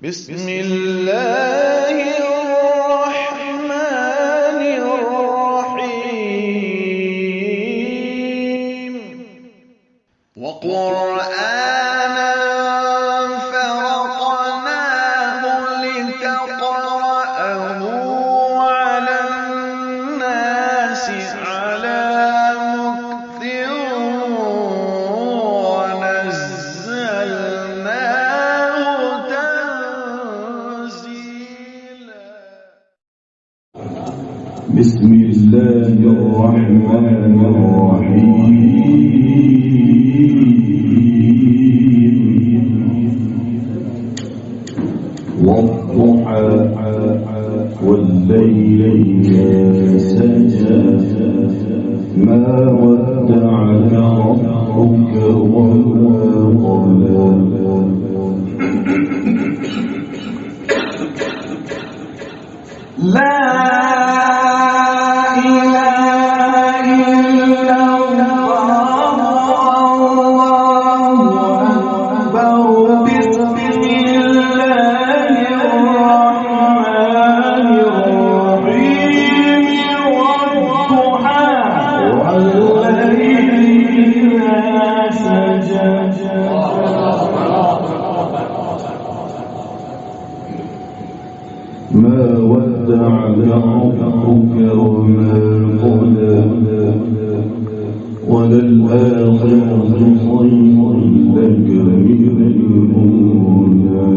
بسم الله الرحمن الرحيم وقرآنا فرقناه لتقرأه على الناس على مكث ونزلناه تنزيلا. بسم الله الرحمن الرحيم والضحى والليل إذا سجى ما ودعك ربك وما قلى لا ما ودعك ربك وما قلى وللآخرة خير لك من الأولى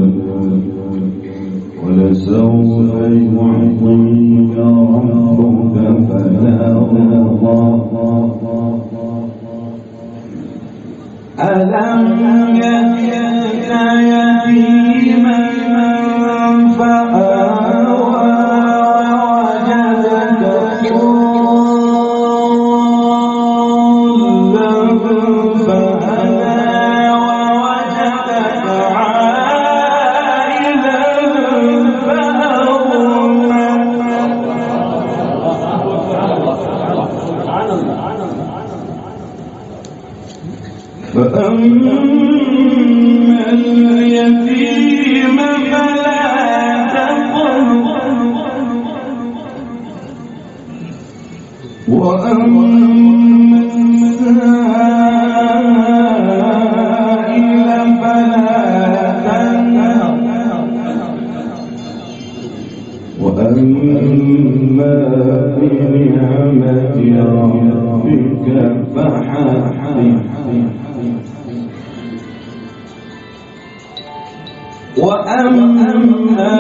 ولسوف يعطيك ربك فترضى ألم يجدك يتيما فآوى ووجدك ضالا فهدى ووجدك عائلا فأغنى فأما اليتيم فلا تقهر وأما السائل فلا تنهر وأما بنعمة ربك فحدث وأما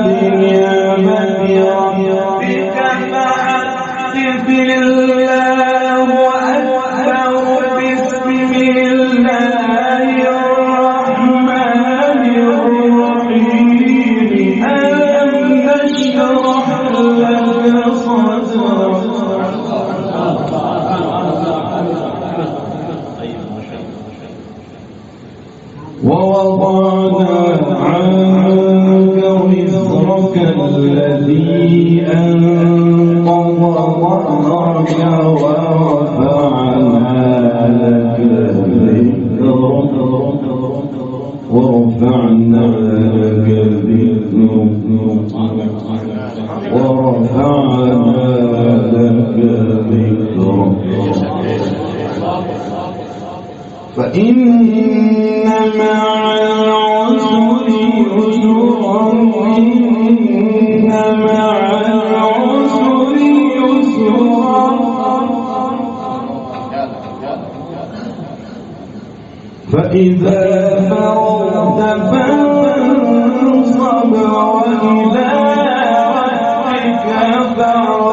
بنعمة ربك فحدث الله أكبر بسم الله الرحمن الرحيم ألم نشرح لك صدرك ووضعنا عنك وزرك الذي أنقض ظهرك ورفعنا لك ذكرك ورفعنا لك ذكرك فإن مع العسر يسرا إن مع العسر يسرا فإذا فرغت فانصب وإلى ربك فارغب